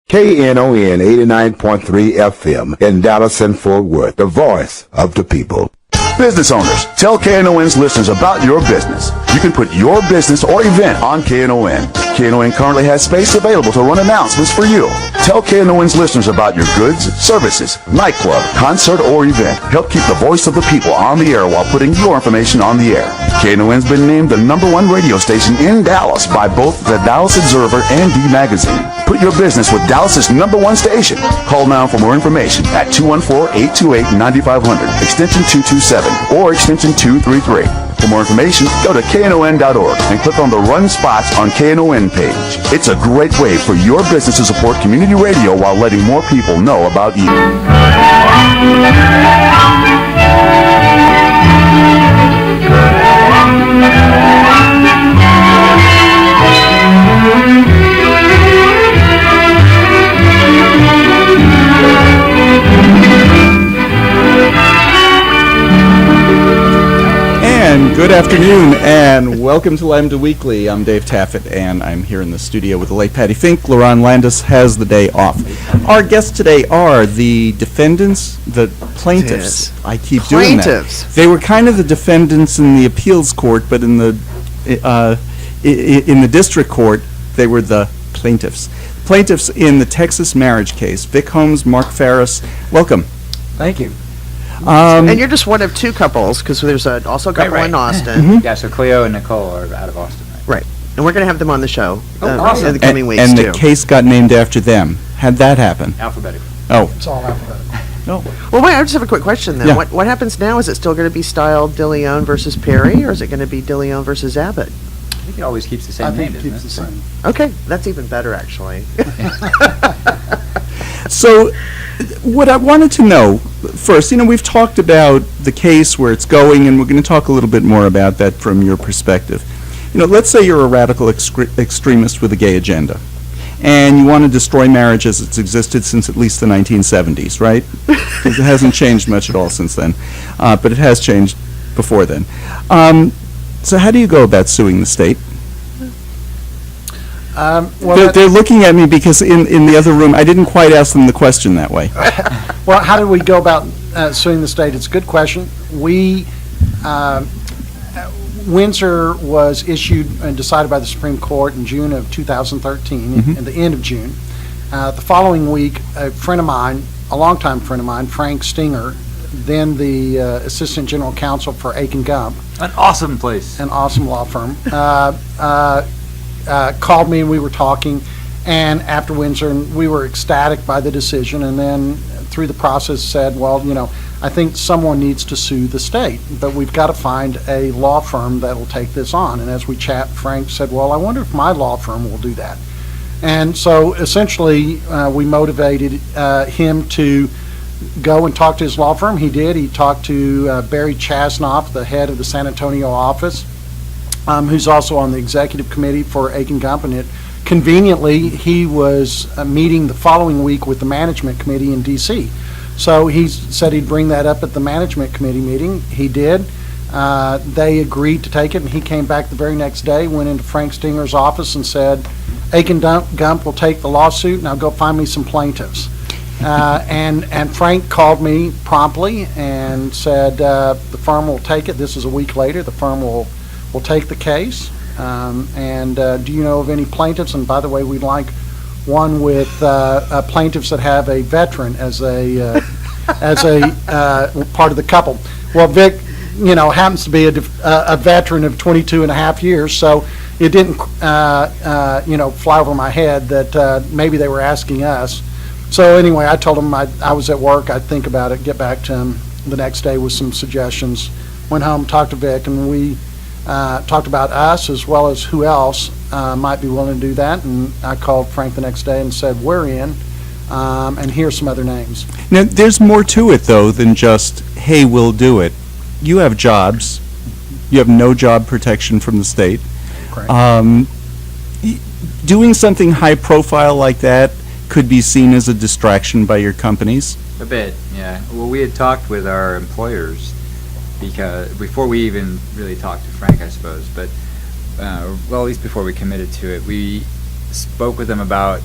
KNON 89.3 FM in Dallas and Fort Worth, the voice of the people. Business owners, tell KNON's listeners about your business. You can put your business or event on KNON. KNON currently has space available to run announcements for you. Tell KNON's listeners about your goods, services, nightclub, concert, or event. Help keep the voice of the people on the air while putting your information on the air. KNON's been named the #1 radio station in Dallas by both the Dallas Observer and D Magazine. Put your business with Dallas's #1 station. Call now for more information at 214-828-9500, extension 227, or extension 233. For more information, go to KNON.org and click on the Run Spots on KNON page. It's a great way for your business to support community radio while letting more people know about you. And good afternoon, and welcome to Lambda Weekly. I'm Dave Taffet, and I'm here in the studio with the late Patti Fink. Lerone Landis has the day off. Our guests today are the defendants, the plaintiffs. Yes. I keep doing that. They were kind of the defendants in the appeals court, but in the district court, they were the plaintiffs. Plaintiffs in the Texas marriage case. Vic Holmes, Mark Phariss, welcome. Thank you. And you're just one of two couples, because there's also a couple in Austin. Mm-hmm. Yeah, so Cleo and Nicole are out of Austin. Right. And we're going to have them on the show awesome. in the coming weeks, and too. the case got named after them. How'd that happen? Alphabetical. Oh. It's all alphabetical. No. Well, wait, I just have a quick question, then. Yeah. What happens now? Is it still going to be styled DeLeon versus Perry, or is it going to be DeLeon versus Abbott? I think it always keeps the same name, doesn't it? the same. Okay, that's even better, actually. So, what I wanted to know first, we've talked about the case, where it's going, and we're going to talk a little bit more about that from your perspective. Let's say you're a radical extremist with a gay agenda, and you want to destroy marriage as it's existed since at least the 1970s, right? Because it hasn't changed much at all since then, but it has changed before then. So how do you go about suing the state? They're looking at me because in the other room, I didn't quite ask them the question that way. Well, how do we go about suing the state? It's a good question. Windsor was issued and decided by the Supreme Court in June of 2013, at the end of June. The following week, a friend of mine, a longtime friend of mine, Frank Stinger, then the Assistant General Counsel for Aiken Gump. An awesome place. An awesome law firm. Called me and we were talking, and after Windsor, and we were ecstatic by the decision, and then through the process said, well, I think someone needs to sue the state, but we've got to find a law firm that will take this on. And as we chat, Frank said, well, I wonder if my law firm will do that. And so essentially we motivated him to go and talk to his law firm. He did. He talked to Barry Chasnoff, the head of the San Antonio office, who's also on the executive committee for Aiken Gump, and conveniently, he was meeting the following week with the management committee in D.C. So he said he'd bring that up at the management committee meeting. He did. They agreed to take it, and he came back the very next day, went into Frank Stinger's office and said, Aiken Gump will take the lawsuit, now go find me some plaintiffs. And Frank called me promptly and said the firm will take it. This is a week later. The firm will take the case. Do you know of any plaintiffs? And by the way, we'd like one with plaintiffs that have a veteran as a part of the couple. Well, Vic, happens to be a veteran of 22 and a half years, so it didn't, fly over my head that maybe they were asking us. So anyway, I told him I was at work. I'd think about it, get back to him the next day with some suggestions. Went home, talked to Vic, and we talked about us as well as who else might be willing to do that. And I called Frank the next day and said, we're in, and here's some other names. Now, there's more to it, though, than just, hey, we'll do it. You have jobs. You have no job protection from the state. Correct. Doing something high profile like that could be seen as a distraction by your companies? A bit, yeah. Well, we had talked with our employers before we even really talked to Frank, I suppose, but at least before we committed to it, we spoke with them about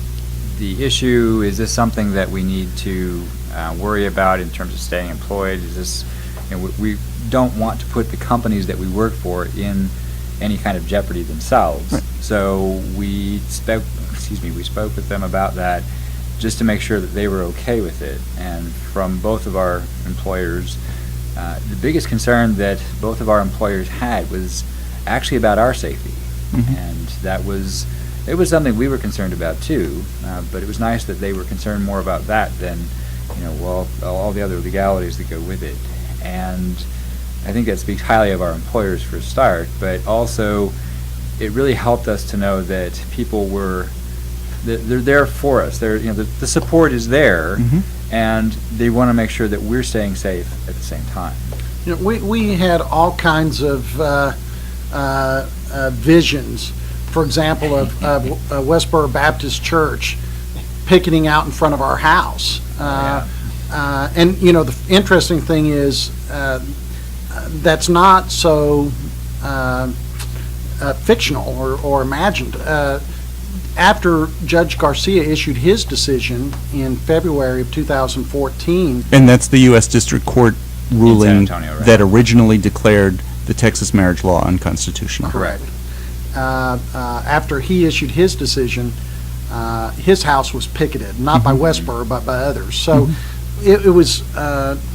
the issue? Is this something that we need to worry about in terms of staying employed? Is this, we don't want to put the companies that we work for in any kind of jeopardy themselves. Right. So we spoke with them about that, just to make sure that they were okay with it. And from both of our employers, the biggest concern that both of our employers had was actually about our safety. Mhm. And it was something we were concerned about too, but it was nice that they were concerned more about that than, all the other legalities that go with it. And I think that speaks highly of our employers for a start, but also it really helped us to know that people they're there for us. The support is there, Mhm. and they want to make sure that we're staying safe at the same time. We had all kinds of visions, for example, of Westboro Baptist Church picketing out in front of our house. And, the interesting thing is that's not so fictional or imagined. After Judge Garcia issued his decision in February of 2014, And that's the U.S. District Court ruling Antonio, right? that originally declared the Texas marriage law unconstitutional. Correct. after he issued his decision, his house was picketed, not by Westboro, but by others. So it was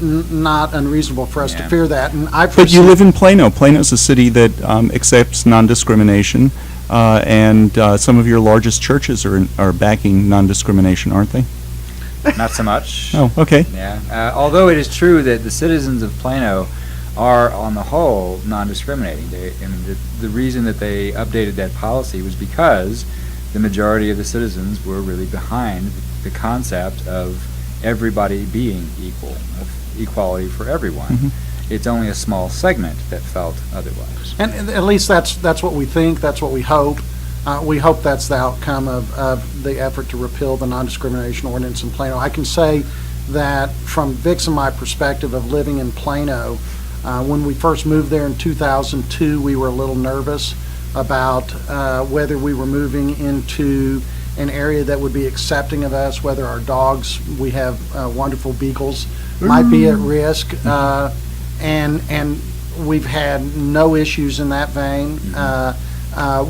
not unreasonable for us to Yeah. fear that. And I've But you received- live in Plano. Plano's a city that accepts non-discrimination, and some of your largest churches are backing non-discrimination, aren't they? Not so much. Oh, okay. Yeah. Although it is true that the citizens of Plano are, on the whole, non-discriminating. The reason that they updated that policy was because the majority of the citizens were really behind the concept of everybody being equal, of equality for everyone. It's only a small segment that felt otherwise. And at least that's what we think, that's what we hope. We hope that's the outcome of the effort to repeal the non-discrimination ordinance in Plano. I can say that from Vic's and my perspective of living in Plano, when we first moved there in 2002, we were a little nervous about whether we were moving into an area that would be accepting of us, whether our dogs, we have wonderful beagles, might be at risk. And we've had no issues in that vein.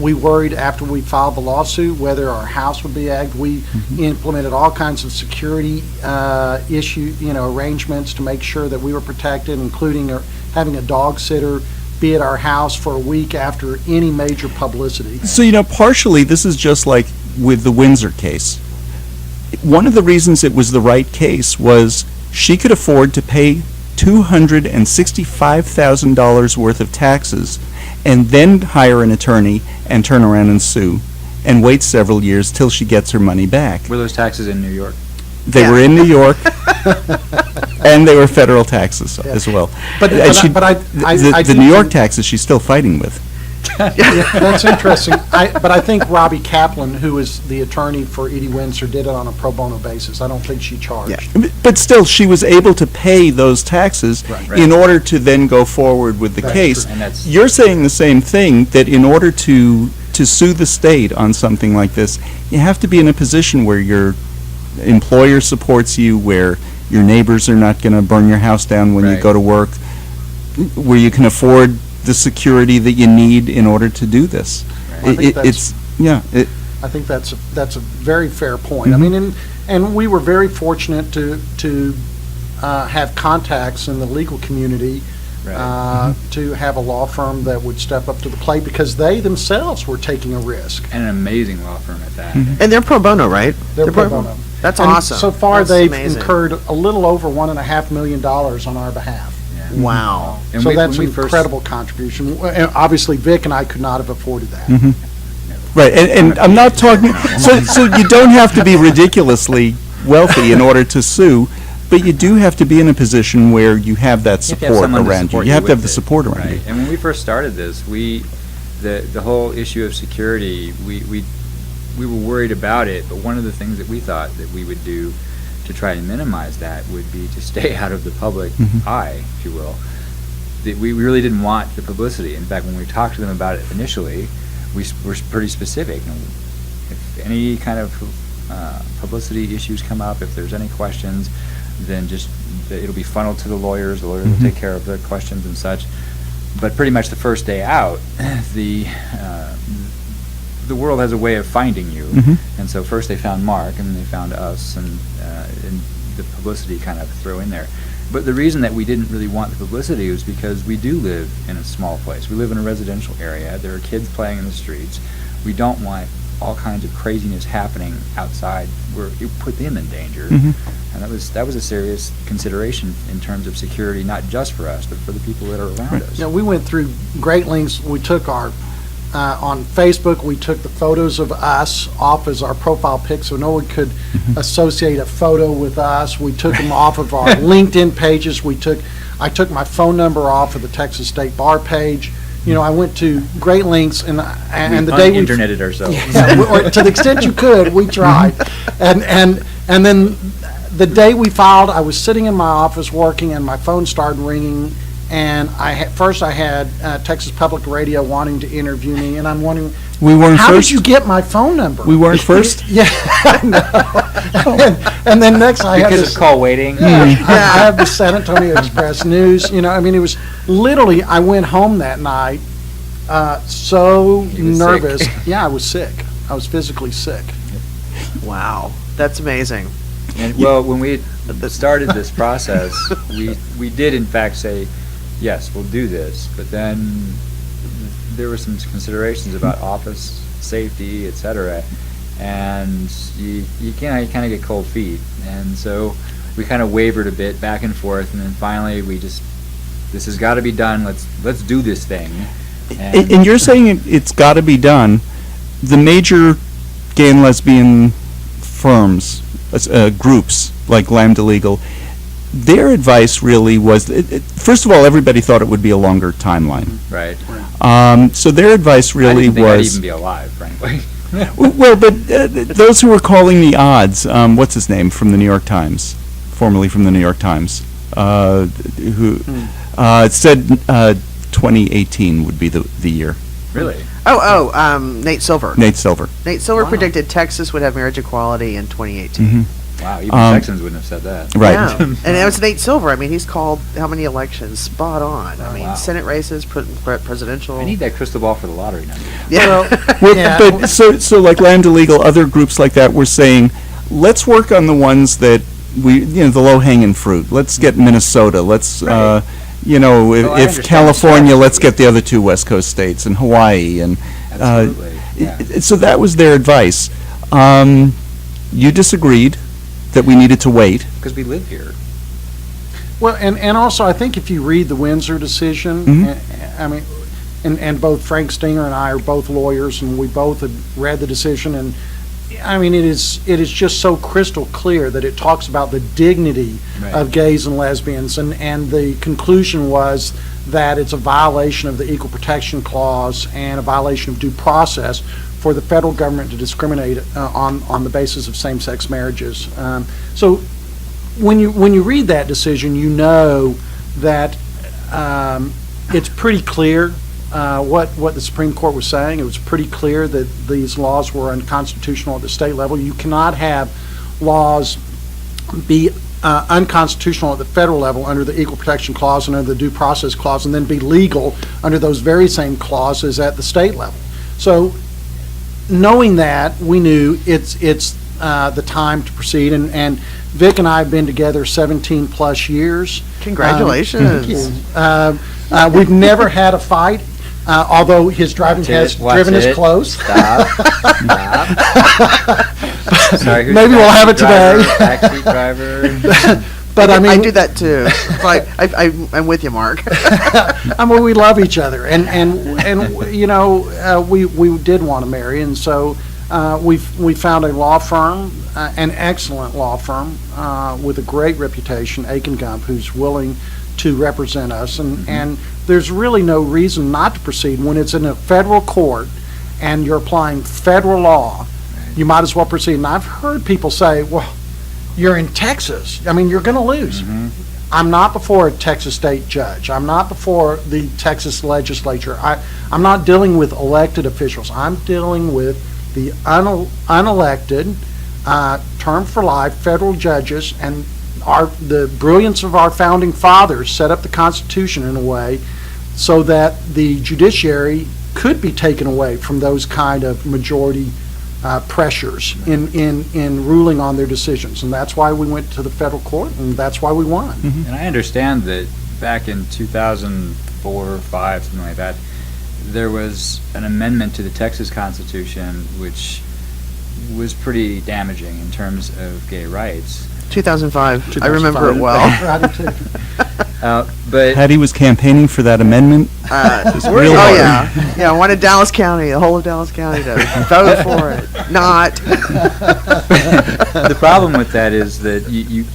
We worried after we filed the lawsuit whether our house would be egged. We implemented all kinds of security arrangements to make sure that we were protected, including having a dog sitter be at our house for a week after any major publicity. So, partially this is just like with the Windsor case. One of the reasons it was the right case was she could afford to pay $265,000 worth of taxes and then hire an attorney and turn around and sue and wait several years till she gets her money back. Were those taxes in New York? They were in New York, and they were federal taxes as well. But And I the do New York think- taxes she's still fighting with. That's interesting. But I think Robbie Kaplan, who is the attorney for Edie Windsor, did it on a pro bono basis. I don't think she charged. But still, she was able to pay those taxes Right. in order to then go forward with the That's case. true. And that's You're saying the same thing, that in order to sue the state on something like this, you have to be in a position where your employer supports you, where your neighbors are not going to burn your house down when you Right. go to work, where you can afford the security that you need in order to do this. I think that's- I I think that's a very fair point. I mean, and we were very fortunate to have contacts in the legal community to have a law firm that would step up to the plate because they themselves were taking a risk. and an amazing law firm at that. And they're pro bono, right? They're pro bono. That's And awesome. so far, That's they've amazing. incurred a little over $1.5 million on our behalf. Yeah. Wow. And So we- that's when an we first- incredible contribution. And obviously, Vic and I could not have afforded that. Right, and I'm not talking, so you don't have to be ridiculously wealthy in order to sue, but you do have to be in a position where you have that You have to have support someone to around you. support You have to have with the it. support around Right. you. And when we first started this, the whole issue of security, we were worried about it, but one of the things that we thought that we would do to try and minimize that would be to stay out of the public eye, if you will. That we really didn't want the publicity. In fact, when we talked to them about it initially, we were pretty specific. If any kind of publicity issues come up, if there's any questions, then just, it'll be funneled to the lawyers will take care of the questions and such. But pretty much the first day out, the world has a way of finding you. And so first they found Mark, and then they found us, and the publicity kind of throw in there. But the reason that we didn't really want the publicity was because we do live in a small place. We live in a residential area. There are kids playing in the streets. We don't want all kinds of craziness happening outside where it put them in danger. And that was a serious consideration in terms of security, not just for us, but for the people that are around us. You know, we went through great lengths. We took our on Facebook, we took the photos of us off as our profile pic so no one could associate a photo with us. We took them off of our LinkedIn pages. I took my phone number off of the Texas State Bar page. You know, I went to great lengths, and the day we interneted ourselves. Or to the extent you could, we tried. And then the day we filed, I was sitting in my office working, and my phone started ringing. And first I had Texas Public Radio wanting to interview me, and I'm wondering, We weren't how first? did you get my phone number? We weren't first? Yeah, I know. And then next I had Because this, of call waiting. I have the San Antonio Express News. You know, I mean, it was literally, I went home that night so You were nervous. sick. Yeah, I was sick. I was physically sick. Wow, that's amazing. And, well, when we started this process, we did in fact say, yes, we'll do this, but then there were some considerations about office safety, et cetera, and you kind of get cold feet, and so we kind of wavered a bit back and forth, and then finally this has got to be done. Let's do this thing. And you're saying it's got to be done. The major gay and lesbian firms, groups like Lambda Legal, their advice really was, first of all, everybody thought it would be a longer timeline. Right. So their advice I really didn't think I'd was... even be alive, frankly. Well, but those who were calling the odds, what's his name from the New York Times, formerly from the New York Times, who said 2018 would be the year. Really? Nate Silver. Nate Silver. Nate Silver Wow. predicted Texas would have marriage equality in 2018. Wow, even Texans wouldn't have said that. Right. Yeah. And it was Nate Silver. I mean, he's called how many elections? Spot on. I mean, wow. Senate races, presidential. I need that crystal ball for the lottery number. Yeah. Well, Yeah. but so like Lambda Legal, other groups like that were saying, let's work on the ones that the low-hanging fruit. Let's get Minnesota. Let's, Right. if understand California, the let's get strategy. the other two West Coast states and Hawaii. And Absolutely. Yeah. so that was their advice. You disagreed that we needed to wait. Because we live here. Well, and also, I think if you read the Windsor decision, I mean, and both Frank Stinger and I are both lawyers, and we both had read the decision, and I mean, it is just so crystal clear that it talks about the dignity Right. of gays and lesbians, and the conclusion was that it's a violation of the Equal Protection Clause and a violation of due process for the federal government to discriminate on the basis of same-sex marriages. So when you read that decision, you know that it's pretty clear what the Supreme Court was saying. It was pretty clear that these laws were unconstitutional at the state level. You cannot have laws be unconstitutional at the federal level under the Equal Protection Clause and under the Due Process Clause, and then be legal under those very same clauses at the state level. So knowing that, we knew it's the time to proceed, and Vic and I have been together 17-plus years. Congratulations. We've never had a fight, although his driving has driven us close. Stop. Sorry, who's Maybe the we'll have it backseat today. Driver? But I mean, I do that too. I'm with you, Mark. I mean, we love each other, and we did want to marry, and so we found a law firm, an excellent law firm with a great reputation, Aiken Gump, who's willing to represent us, and there's really no reason not to proceed when it's in a federal court and you're applying federal law. You might as well proceed. And I've heard people say, well, you're in Texas. I mean, you're going to lose. I'm not before a Texas state judge. I'm not before the Texas legislature. I'm not dealing with elected officials. I'm dealing with the unelected term for life, federal judges, and the brilliance of our founding fathers set up the Constitution in a way so that the judiciary could be taken away from those kind of majority pressures in ruling on their decisions. And that's why we went to the federal court, and that's why we won. And I understand that back in 2004 or 5, something like that, there was an amendment to the Texas Constitution which was pretty damaging in terms of gay rights. 2005. I remember it well. But Patti was campaigning for that amendment. Just real hard. Yeah. I wanted Dallas County, the whole of Dallas County, to vote for it. Not. the problem with that is that you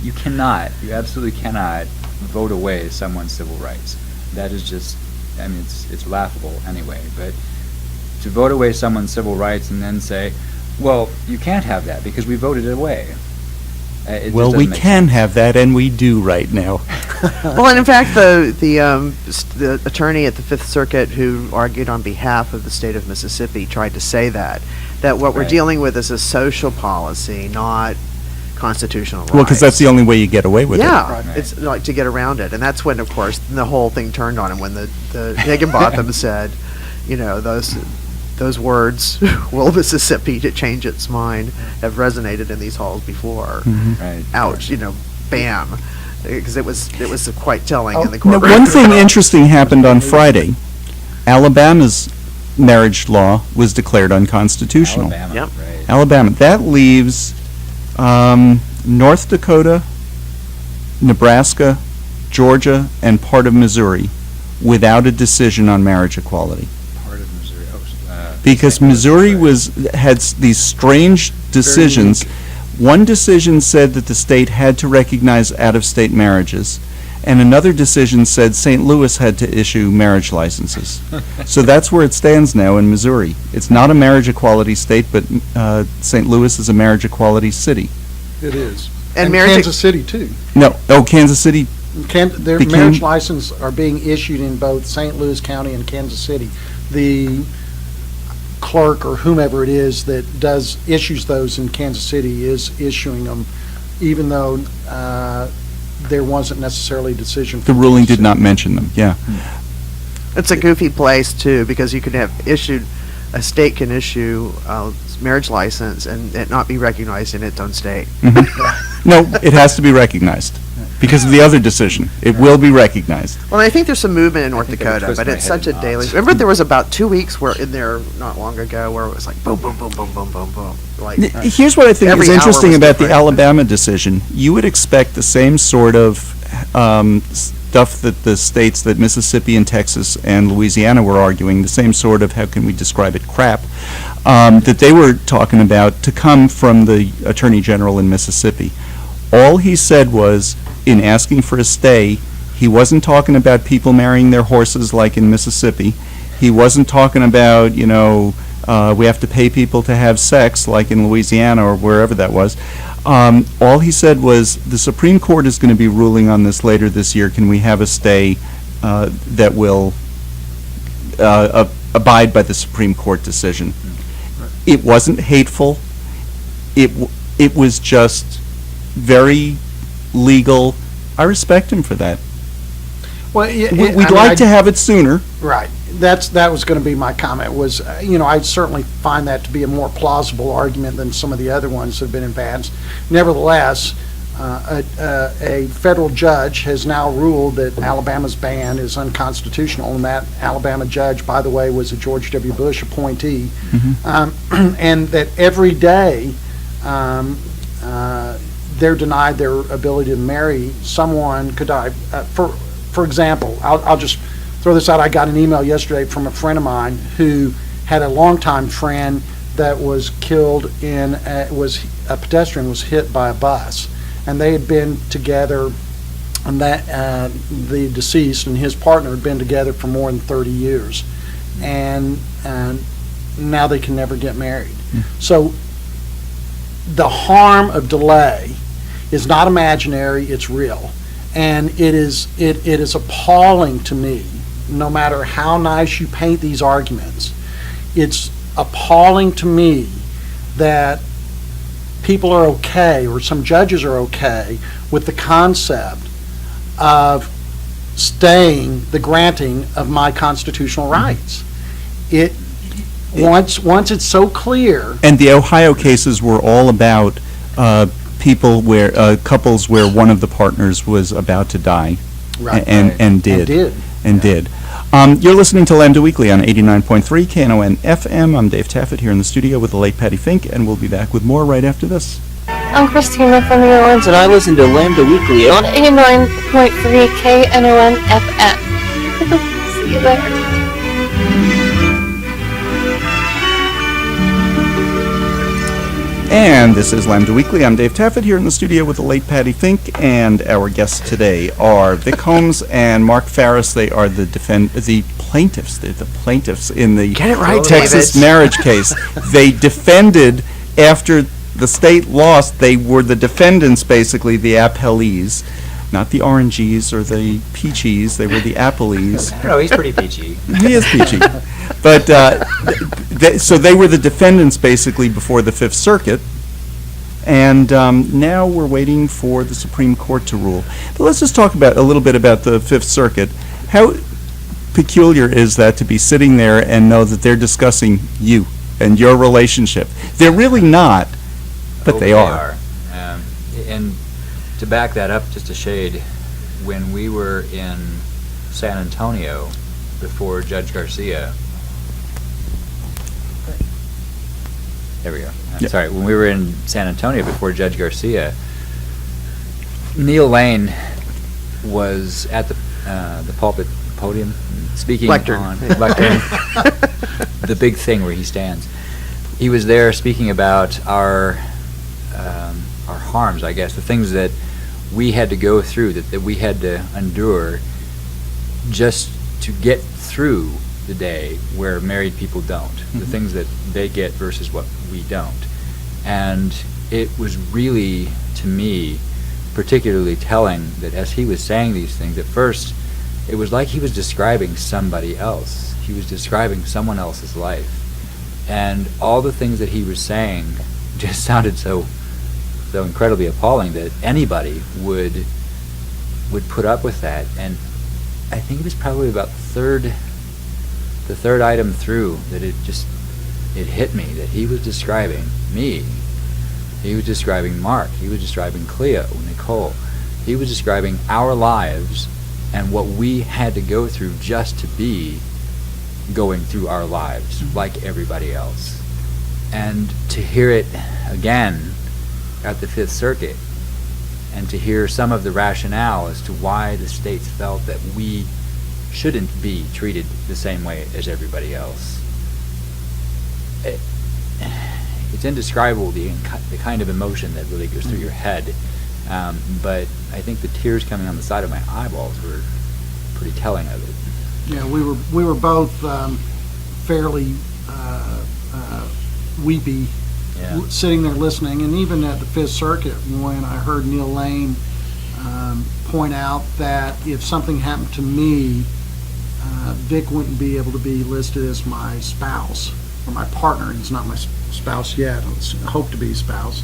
absolutely cannot vote away someone's civil rights. That is just, I mean, it's laughable anyway. But to vote away someone's civil rights and then say, well, you can't have that because we voted it away. Well, we can have that, and we do right now. Well, and in fact, the attorney at the Fifth Circuit who argued on behalf of the state of Mississippi tried to say that what we're dealing with is a social policy, not constitutional rights. Well, because that's the only way you get away with it. Yeah, it's like to get around it, and that's when, of course, the whole thing turned on him when the Higginbotham said, those words, will Mississippi to change its mind, have resonated in these halls before. Right. Ouch, bam. Because it was quite telling in the Now, courtroom. one thing interesting happened on Friday. Alabama's marriage law was declared unconstitutional. Alabama, Yep. right. Alabama. That leaves North Dakota, Nebraska, Georgia, and part of Missouri without a decision on marriage equality. Part of Missouri. Because Missouri had these strange decisions. One decision said that the state had to recognize out-of-state marriages, and another decision said St. Louis had to issue marriage licenses. So that's where it stands now in Missouri. It's not a marriage equality state, but St. Louis is a marriage equality city. It is. And And marriage- Kansas City, too. No, Kansas City. Their Became- marriage licenses are being issued in both St. Louis County and Kansas City. The clerk or whomever it is that issues those in Kansas City is issuing them, even though there wasn't necessarily a decision. The ruling did not mention them, yeah. It's a goofy place, too, because you can a state can issue a marriage license and it not be recognized in its own state. No, it has to be recognized because of the other decision. It will be recognized. Well, I think there's some movement in North think I would Dakota, twist but my it's head such a in daily. knots. Remember, there was about 2 weeks where in there not long ago where it was like boom, boom, boom, boom, boom, boom, boom. Like Here's what I think Every is hour interesting was about the different. Alabama decision. You would expect the same sort of stuff that the states that Mississippi and Texas and Louisiana were arguing, the same sort of, how can we describe it, crap, that they were talking about to come from the Attorney General in Mississippi. All he said was, in asking for a stay, he wasn't talking about people marrying their horses like in Mississippi. He wasn't talking about, we have to pay people to have sex like in Louisiana or wherever that was. All he said was, the Supreme Court is going to be ruling on this later this year. Can we have a stay that will abide by the Supreme Court decision? It wasn't hateful. It was just very legal. I respect him for that. Well, We'd like to have it sooner. Right. That was going to be my comment was, I certainly find that to be a more plausible argument than some of the other ones that have been advanced. Nevertheless, a federal judge has now ruled that Alabama's ban is unconstitutional, and that Alabama judge, by the way, was a George W. Bush appointee, and that every day they're denied their ability to marry someone could die. For example, I'll just throw this out. I got an email yesterday from a friend of mine who had a longtime friend that was killed was a pedestrian was hit by a bus, and they had been together, and that the deceased and his partner had been together for more than 30 years, and now they can never get married. So the harm of delay is not imaginary, it's real. And it is appalling to me, no matter how nice you paint these arguments, it's appalling to me that people are okay, or some judges are okay, with the concept of staying the granting of my constitutional rights. Once it's so clear. And the Ohio cases were all about couples where one of the partners was about to die. Right. And did. You're listening to Lambda Weekly on 89.3 KNON FM. I'm Dave Taffet here in the studio with the late Patti Fink, and we'll be back with more right after this. I'm Christina from New Orleans, and I listen to Lambda Weekly on 89.3 KNON FM. See you there. And this is Lambda Weekly. I'm Dave Taffet here in the studio with the late Patti Fink, and our guests today are Vic Holmes and Mark Phariss. They are the plaintiffs. They're the plaintiffs in the Get it right, Texas David. marriage case. They defended after the state lost. They were the defendants, basically the appellees, not the oranges or the peaches. They were the appellees. No, he's pretty peachy. He is peachy. But so they were the defendants basically before the Fifth Circuit, and now we're waiting for the Supreme Court to rule. But let's just talk a little bit about the Fifth Circuit. How peculiar is that to be sitting there and know that they're discussing you and your relationship? They're really not, but they are. And to back that up just a shade, when we were in San Antonio before Judge Garcia, there we go. Yeah. Sorry, when we were in San Antonio before Judge Garcia, Neil Lane was at the podium speaking Lectern. on lectern, the big thing where he stands. He was there speaking about our harms, I guess, the things that we had to go through, that we had to endure just to get through the day where married people don't, the things that they get versus what we don't. And it was really, to me, particularly telling that as he was saying these things, at first, it was like he was describing somebody else. He was describing someone else's life. And all the things that he was saying just sounded so incredibly appalling that anybody would put up with that. And I think it was probably about the third item through that it hit me that he was describing me. He was describing Mark. He was describing Cleo, Nicole. He was describing our lives and what we had to go through just to be going through our lives like everybody else. And to hear it again at the Fifth Circuit, and to hear some of the rationale as to why the states felt that we shouldn't be treated the same way as everybody else. It's indescribable, the kind of emotion that really goes through your head. But I think the tears coming on the side of my eyeballs were pretty telling of it. Yeah, we were both fairly weepy, sitting there listening, and even at the Fifth Circuit when I heard Neil Lane point out that if something happened to me, Vic wouldn't be able to be listed as my spouse or my partner. He's not my spouse yet. I hope to be a spouse.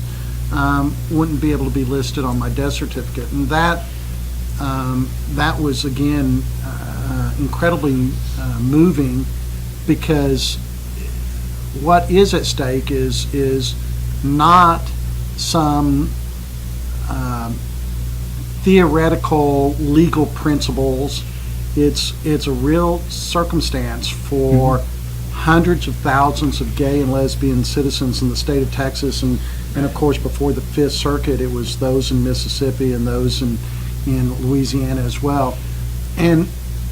Wouldn't be able to be listed on my death certificate, and that was again incredibly moving, because what is at stake is not some theoretical legal principles. It's a real circumstance for hundreds of thousands of gay and lesbian citizens in the state of Texas, and of course before the Fifth Circuit it was those in Mississippi and those in Louisiana as well. And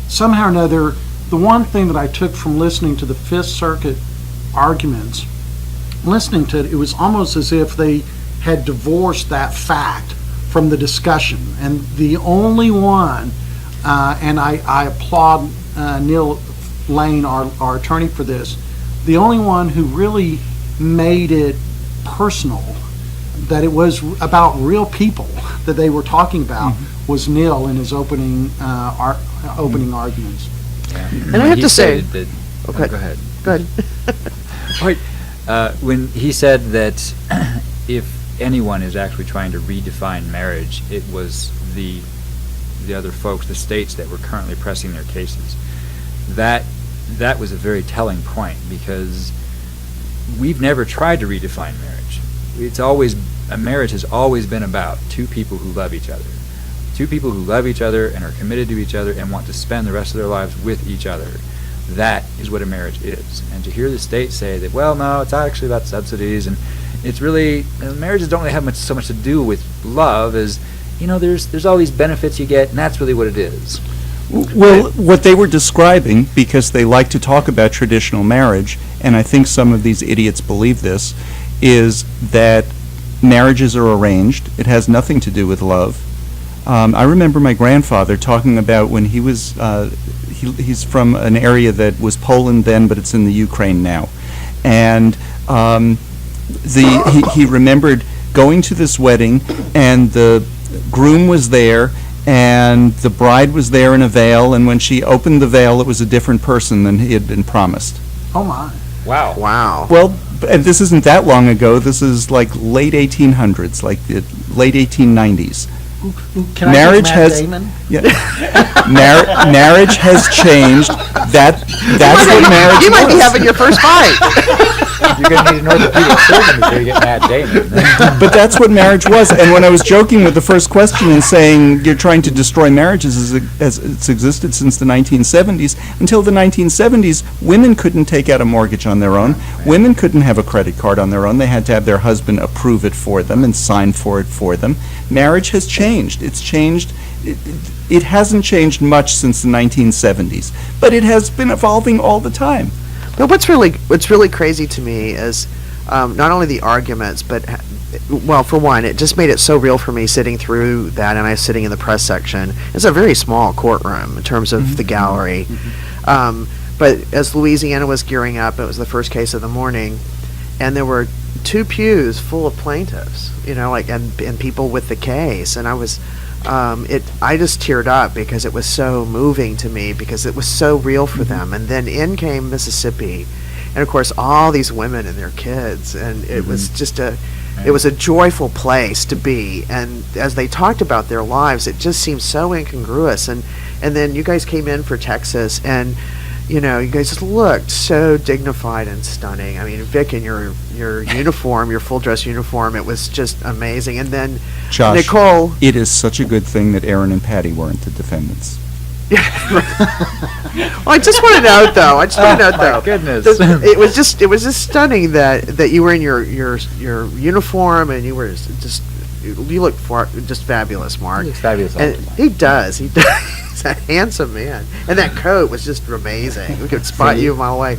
somehow or another, the one thing that I took from listening to the Fifth Circuit arguments, listening to it, it was almost as if they had divorced that fact from the discussion. And the only one, and I applaud Neil Lane, our attorney, for this, the only one who really made it personal, that it was about real people that they were talking about, was Neil in his opening arguments. Yeah. And I have to say, that, okay, go ahead. Good. When he said that if anyone is actually trying to redefine marriage, it was the other folks, the states that were currently pressing their cases. That was a very telling point, because we've never tried to redefine marriage. Marriage has always been about two people who love each other. Two people who love each other and are committed to each other and want to spend the rest of their lives with each other. That is what a marriage is. And to hear the state say that, well, no, it's actually about subsidies, and it's really, marriages don't really have so much to do with love as, there's all these benefits you get, and that's really what it is. Well, what they were describing, because they like to talk about traditional marriage, and I think some of these idiots believe this, is that marriages are arranged. It has nothing to do with love. I remember my grandfather talking about when he was, he's from an area that was Poland then, but it's in the Ukraine now. And he remembered going to this wedding, and the groom was there, and the bride was there in a veil, and when she opened the veil, it was a different person than he had been promised. Oh, my. Wow. Wow. Well, and this isn't that long ago. This is like late 1800s, like the late 1890s. Can Marriage I get Matt has- Damon? Yeah. Marriage has changed. That's what marriage You might be was. having your first fight. You're going to need an orthopedic surgeon before you get Matt Damon. But that's what marriage was. And when I was joking with the first question and saying you're trying to destroy marriages as it's existed since the 1970s, until the 1970s, women couldn't take out a mortgage on their own. Women couldn't have a credit card on their own. They had to have their husband approve it for them and sign for it for them. Marriage has changed. It's changed. It hasn't changed much since the 1970s, but it has been evolving all the time. But what's really crazy to me is not only the arguments, but well, for one, it just made it so real for me sitting through that, and I was sitting in the press section. It's a very small courtroom in terms of the gallery, but as Louisiana was gearing up, it was the first case of the morning, and there were 2 pews full of plaintiffs, and people with the case, and I was. I just teared up because it was so moving to me, because it was so real for them. And then in came Mississippi, and of course all these women and their kids, and it was just it was a joyful place to be. And as they talked about their lives, it just seemed so incongruous. And then you guys came in for Texas, and you guys just looked so dignified and stunning. I mean, Vic, in your uniform, your full dress uniform, it was just amazing. And then Josh, Nicole. it is such a good thing that Erin and Patti weren't the defendants. Well, I just want to note, though. My goodness. It was just stunning that you were in your uniform, and you were you looked just fabulous, Mark. He looks fabulous all And the time. he does. He's a handsome man, and that coat was just amazing. We could spot you a mile away.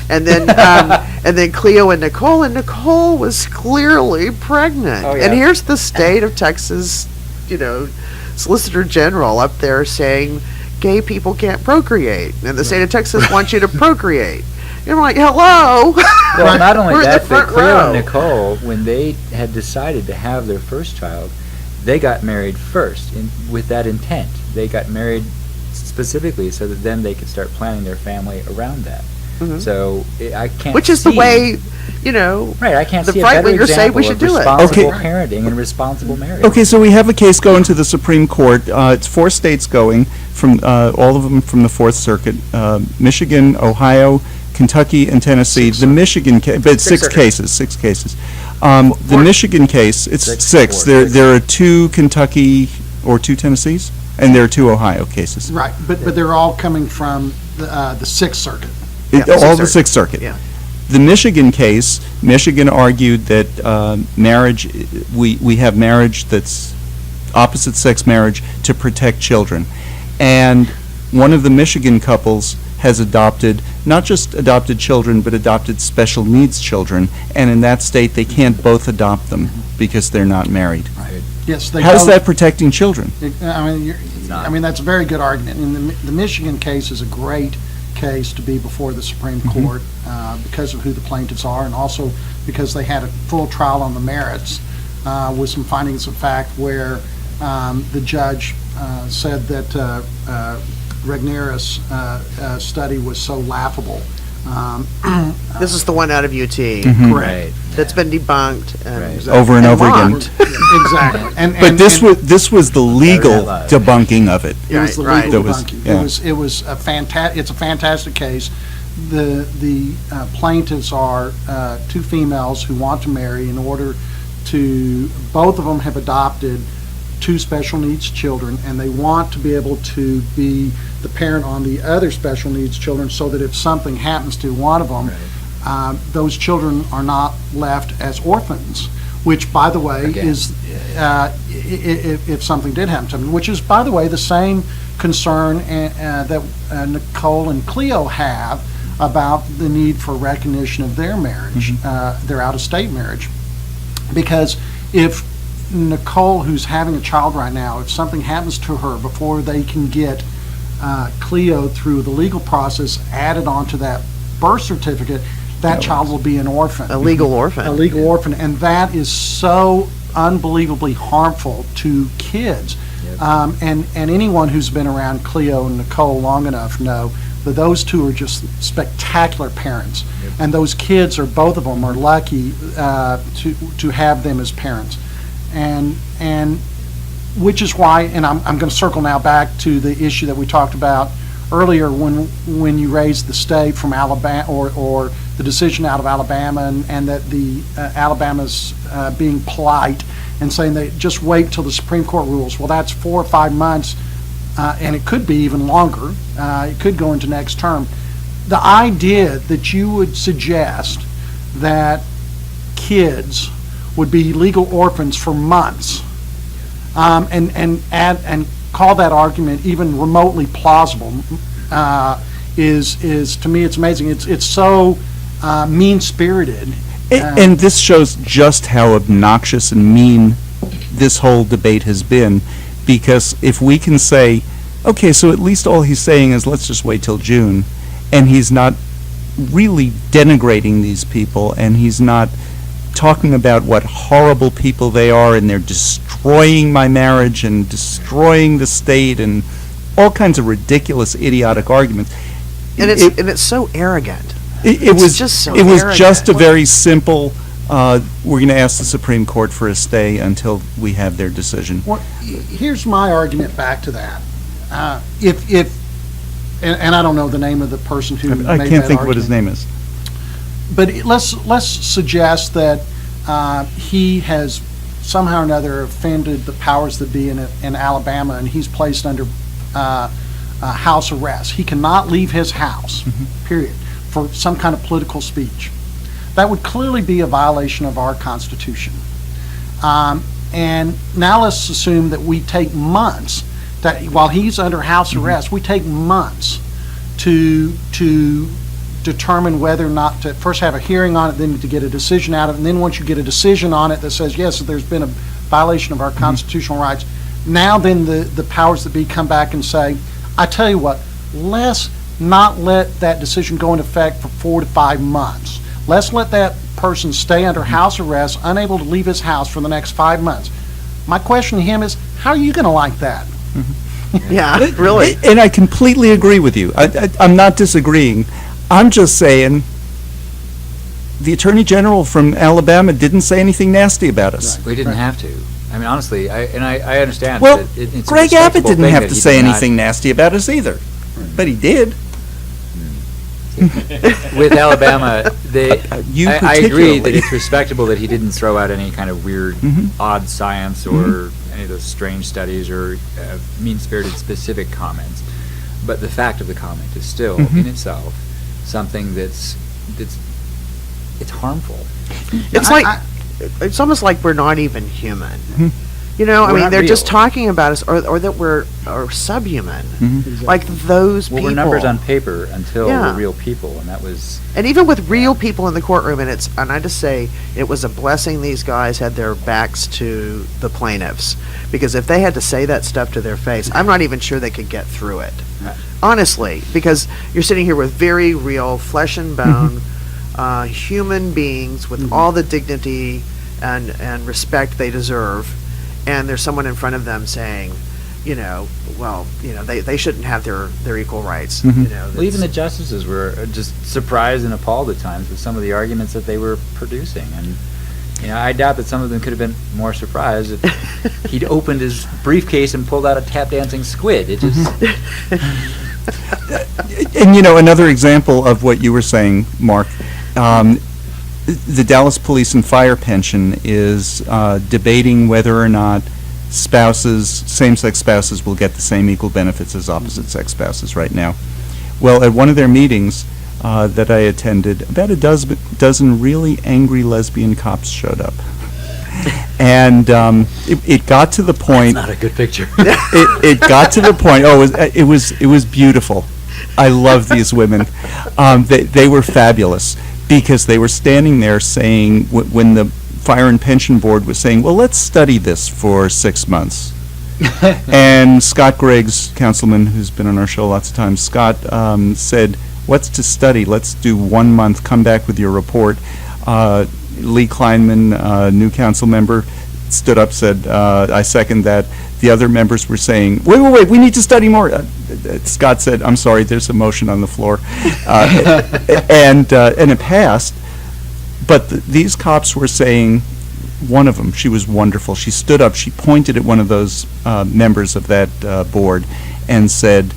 And then Cleo and Nicole was clearly pregnant. Oh, yeah. And here's the state of Texas, Solicitor General up there saying gay people can't procreate, and the state of Texas wants you to procreate. You're like, hello. Well, not only We're in that, the front but Cleo row. and Nicole, when they had decided to have their first child, they got married first with that intent. They got married specifically so that then they could start planning their family around that. Mhm. So I can't. Which is the way, Right, I can't the see a better right-wingers say we example should of do it. responsible Okay. parenting and responsible marriage. Okay, so we have a case going to the Supreme Court. It's 4 states going, from all of them from the Fourth Circuit: Michigan, Ohio, Kentucky, and Tennessee. The Michigan case, but Six 6 cases. 6 cases. The Michigan case, it's Six, 6. four. There are 2 Kentucky or 2 Tennessees, and there are 2 Ohio cases. Right, but they're all coming from the Sixth Circuit. All the Sixth Circuit. Yeah. The Michigan case, Michigan argued that marriage, we have marriage that's opposite-sex marriage to protect children. And one of the Michigan couples has adopted, not just adopted children, but adopted special needs children. And in that state, they can't both adopt them because they're not married. Yes, they How's both- that protecting children? I mean, that's a very good argument. And the Michigan case is a great case to be before the Supreme Court because of who the plaintiffs are, and also because they had a full trial on the merits with some findings of fact where the judge said that Regnerus' study was so laughable This is the one out of UT Mm-hmm. Right. that's been debunked and Right. Over and over again. mocked. Exactly. But this was the legal Live. debunking of it. It was the Right, legal right. That was- debunking. yeah. It was a it's a fantastic case. The plaintiffs are two females who want to marry in order to, both of them have adopted two special needs children, and they want to be able to be the parent on the other special needs children so that if something happens to one of them, those children are not left as orphans, which, by the way, Again. is, if something did happen to them, which is, by the way, the same concern that Nicole and Cleo have about the need for recognition of their marriage, their out-of-state marriage. Because if Nicole, who's having a child right now, if something happens to her before they can get Cleo through the legal process added onto that birth certificate, that child will be an orphan. A legal orphan. A legal orphan, and that is so unbelievably harmful to kids. Yep. And anyone who's been around Cleo and Nicole long enough know that those two are just spectacular parents. Yep. And those kids, or both of them, are lucky to have them as parents. And which is why, and I'm going to circle now back to the issue that we talked about earlier when you raised the state from Alabama, or the decision out of Alabama, and that the Alabama's being polite and saying they just wait till the Supreme Court rules. Well, that's 4 or 5 months, and it could be even longer. It could go into next term. The idea that you would suggest that kids would be legal orphans for months, and call that argument even remotely plausible, is to me, it's amazing. It's so mean-spirited. And this shows just how obnoxious and mean this whole debate has been, because if we can say, okay, so at least all he's saying is let's just wait till June, and he's not really denigrating these people, and he's not talking about what horrible people they are, and they're destroying my marriage and destroying the state and all kinds of ridiculous, idiotic arguments. And it's so arrogant. It was just so It was arrogant. just a very simple. We're going to ask the Supreme Court for a stay until we have their decision. Well, here's my argument back to that. And I don't know the name of the person who made that I can't think of what his argument. name is. But let's suggest that he has somehow or another offended the powers that be in Alabama, and he's placed under house arrest. He cannot leave his house, period, for some kind of political speech. That would clearly be a violation of our Constitution. And now let's assume that we take months, that while he's under house arrest, we take months to determine whether or not to first have a hearing on it, then to get a decision out of it, and then once you get a decision on it that says, yes, there's been a violation of our constitutional rights, now then the powers that be come back and say, I tell you what, let's not let that decision go into effect for 4 to 5 months. Let's let that person stay under house arrest, unable to leave his house for the next 5 months. My question to him is, how are you going to like that? Yeah, really. And I completely agree with you. I'm not disagreeing. I'm just saying the Attorney General from Alabama didn't say anything nasty about us. We didn't have to. I mean, honestly, I understand. Well, that it's a Greg Abbott respectable didn't thing have that to he say did not- anything nasty about us either, but he did. With Alabama, You I agree particularly. that it's respectable that he didn't throw out any kind of weird, odd science or any of those strange studies or mean-spirited specific comments. But the fact of the comment is still, in itself, something that's it's harmful. It's it's almost like we're not even human. You know, I We're mean, not they're just real. talking about us, or that we're subhuman. Like those Well, people. we're numbers on paper until Yeah. we're real people, and that was And even with real people in the courtroom, and I just say it was a blessing these guys had their backs to the plaintiffs, because if they had to say that stuff to their face, I'm not even sure they could get through it. Right. Honestly, because you're sitting here with very real flesh and bone human beings with all the dignity and respect they deserve, and there's someone in front of them saying, they shouldn't have their equal rights. Well, even the justices were just surprised and appalled at times with some of the arguments that they were producing, and I doubt that some of them could have been more surprised if he'd opened his briefcase and pulled out a tap dancing squid. It just And another example of what you were saying, Mark, the Dallas Police and Fire Pension is debating whether or not same-sex spouses will get the same equal benefits as opposite-sex spouses right now. Well, at one of their meetings that I attended, about a dozen really angry lesbian cops showed up. And it got to the point. That's not a good picture. It got to the point. Oh, it was beautiful. I love these women. They were fabulous because they were standing there saying, when the Fire and Pension Board was saying, well, let's study this for 6 months. And Scott Gregg's, councilman who's been on our show lots of times, Scott said, what's to study? Let's do 1 month, come back with your report. Lee Kleinman, new council member, stood up, said, I second that. The other members were saying, wait, we need to study more. Scott said, I'm sorry, there's a motion on the floor. And it passed. But these cops were saying, one of them, she was wonderful. She stood up, she pointed at one of those members of that board and said,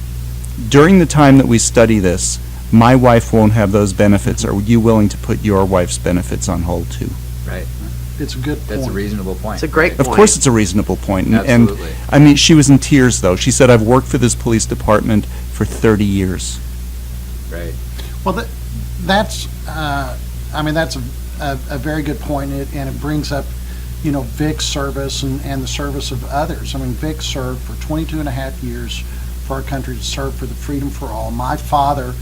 during the time that we study this, my wife won't have those benefits. Are you willing to put your wife's benefits on hold too? Right. It's a good point. That's a reasonable point. It's a great Of point. course it's a reasonable point. And Absolutely. I mean, she was in tears, though. She said, I've worked for this police department for 30 years. Right. Well, that's a very good point, and it brings up, Vic's service and the service of others. I mean, Vic served for 22 and a half years for our country, to serve for the freedom for all. My father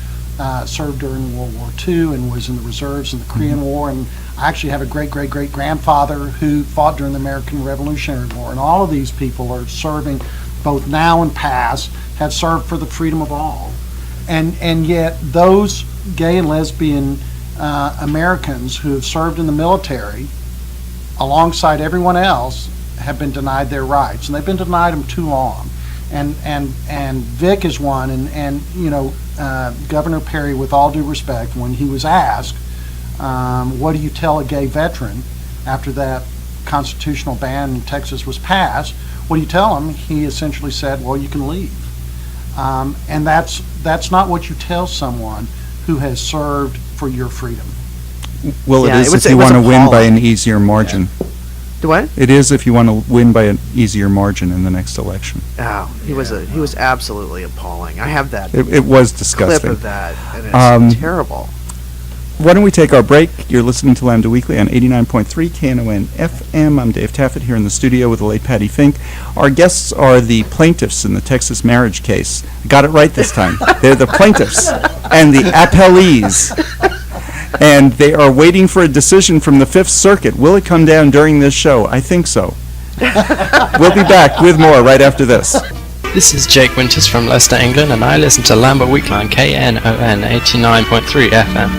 served during World War II and was in the reserves in the Korean War, and I actually have a great-great-great-grandfather who fought during the American Revolutionary War, and all of these people are serving, both now and past, have served for the freedom of all. And yet those gay and lesbian Americans who have served in the military alongside everyone else have been denied their rights, and they've been denied them too long. And Vic is one, and Governor Perry, with all due respect, when he was asked, what do you tell a gay veteran after that constitutional ban in Texas was passed, what do you tell him? He essentially said, well, you can leave. And that's not what you tell someone who has served for your freedom. Well, Yeah, it is it was- if you it was want to win by appalling. an easier margin. Do what? It is if you want to win by an easier margin in the next election. Oh, he was absolutely appalling. I have that It was clip disgusting. of that, and it's Um, terrible. Why don't we take our break? You're listening to Lambda Weekly on 89.3 KNON FM. I'm Dave Taffet here in the studio with the late Patti Fink. Our guests are the plaintiffs in the Texas marriage case. Got it right this time. They're the plaintiffs and the appellees. And they are waiting for a decision from the Fifth Circuit. Will it come down during this show? I think so. We'll be back with more right after this. This is Jake Winters from Leicester, England, and I listen to Lambda Weekly on KNON 89.3 FM.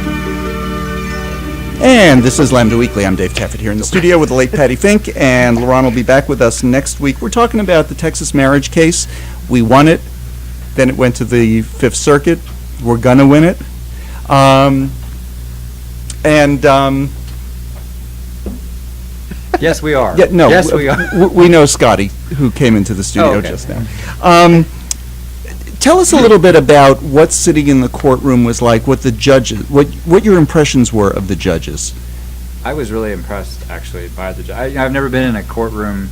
And this is Lambda Weekly. I'm Dave Taffet here in the studio with the late Patti Fink, and Lerone will be back with us next week. We're talking about the Texas marriage case. We won it. Then it went to the Fifth Circuit. We're going to win it. Yes, we are. Yeah, no, Yes, we are. we know Scotty, who came into the studio okay. just now. Tell us a little bit about what sitting in the courtroom was like, what the judges, what your impressions were of the judges. I was really impressed, actually, by the judge. I've never been in a courtroom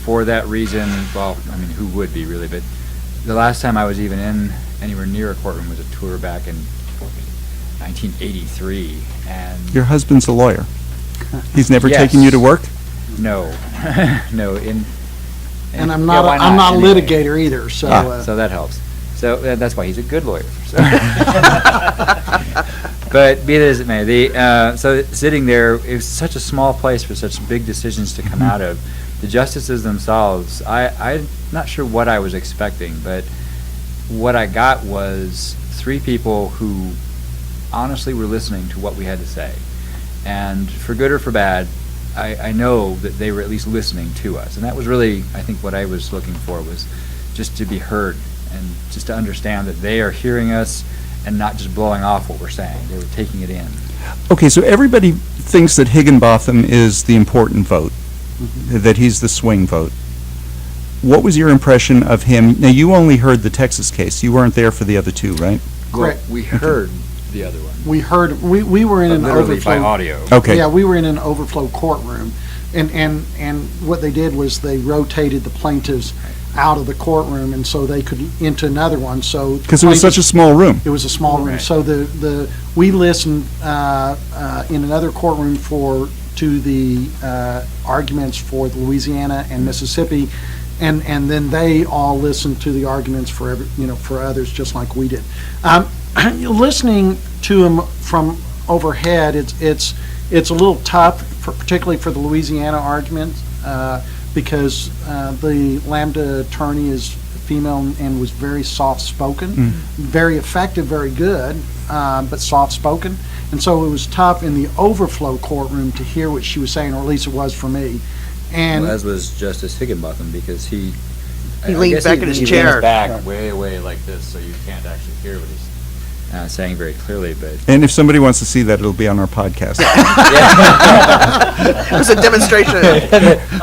for that reason. Well, I mean, who would be, really? But the last time I was even in anywhere near a courtroom was a tour back in 1983. And Your husband's a lawyer. He's never Yes. taken you to work? no, no. And I'm yeah, not, why I'm not a anyway? litigator either, so. So that helps. So that's why he's a good lawyer. So. But be that as it may, so sitting there, it was such a small place for such big decisions to come out of. The justices themselves, I'm not sure what I was expecting, but what I got was three people who honestly were listening to what we had to say. And for good or for bad, I know that they were at least listening to us. And that was really, I think, what I was looking for, was just to be heard and just to understand that they are hearing us and not just blowing off what we're saying. They were taking it in. Okay, so everybody thinks that Higginbotham is the important vote, that he's the swing vote. What was your impression of him? Now, you only heard the Texas case. You weren't there for the other two, right? Correct. Well, we heard the other one. We were in But an literally overflow. by audio. Okay. Yeah, we were in an overflow courtroom, and what they did was they rotated the plaintiffs out of the courtroom, and so they could into another one, so. Because it was such a small room. It was a small room, Right. so we listened in another courtroom to the arguments for the Louisiana and Mississippi, and then they all listened to the arguments for for others, just like we did. Listening to him from overhead, it's a little tough, particularly for the Louisiana argument, because the Lambda attorney is female and was very soft-spoken, very effective, very good, but soft-spoken. And so it was tough in the overflow courtroom to hear what she was saying, or at least it was for me. And Well, as was Justice Higginbotham, because he leaned guess back in his he chair. leans back way like this, so you can't actually hear what he's saying very clearly. But And if somebody wants to see that, it'll be on our podcast. It was a demonstration.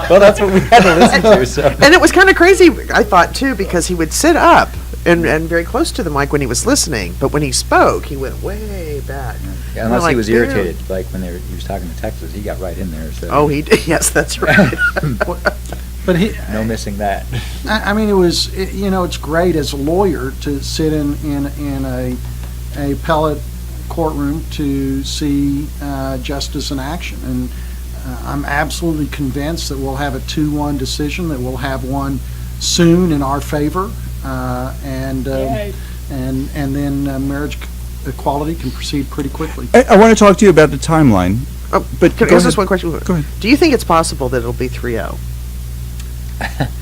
well, that's what we had to listen to. So And it was kind of crazy, I thought, too, because he would sit up and very close to the mic when he was listening, but when he spoke, he went way back. yeah, unless like, he was "Dude." irritated, like when he was talking to Texas, he got right in there. So Oh, he did. Yes, that's right. but no missing that. I mean, it's great as a lawyer to sit in a appellate courtroom to see justice in action. And I'm absolutely convinced that we'll have a 2-1 decision, that we'll have one soon in our favor, and then marriage equality can proceed pretty quickly. I want to talk to you about the timeline. Oh, But can I go ask ahead. this one question? Go ahead. Do you think it's possible that it'll be 3-0?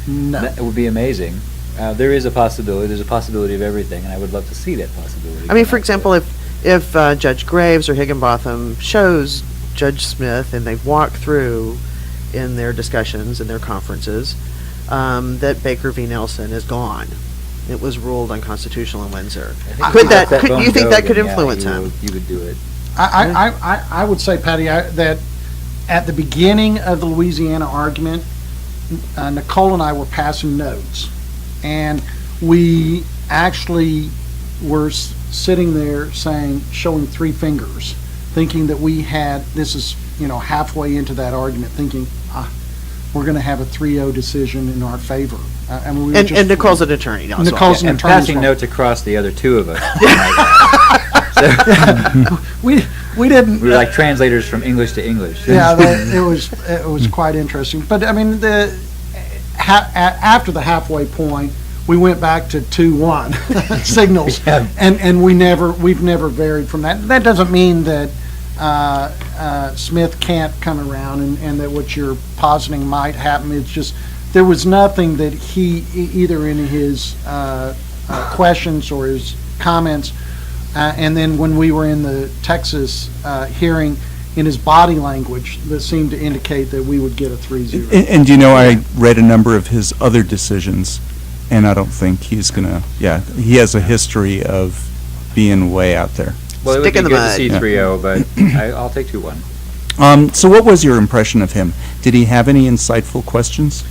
No. That would be amazing. There is a possibility. There's a possibility of everything, and I would love to see that possibility. I mean, come for out. example, if Judge Graves or Higginbotham shows Judge Smith, and they've walked through in their discussions and their conferences, that Baker v. Nelson is gone. It was ruled unconstitutional in Windsor. I think Could if that? let Could bone you think go, that could then, yeah, influence him? You would do it. I would say, Patty, that at the beginning of the Louisiana argument, Nicole and I were passing notes, and we actually were sitting there showing 3 fingers, thinking that we had, this is, halfway into that argument, thinking, we're going to have a 3-0 decision in our favor. And, we were just- And Nicole's an attorney. No, Nicole's an And attorney as passing well. notes across the other two of us. We didn't. We were like translators from English to English. Yeah, it was quite interesting. But I mean, after the halfway point, we went back to 2-1 signals, Yeah. and we've never varied from that. That doesn't mean that Smith can't come around and that what you're positing might happen. It's just there was nothing that he either in his questions or his comments. And then when we were in the Texas hearing, in his body language, that seemed to indicate that we would get a 3-0. And I read a number of his other decisions, and I don't think he's going to, he has a history of being way out there. Well, it would Stick be in the good to mud. see Yeah. 3-0, but I'll take 2-1. So what was your impression of him? Did he have any insightful questions?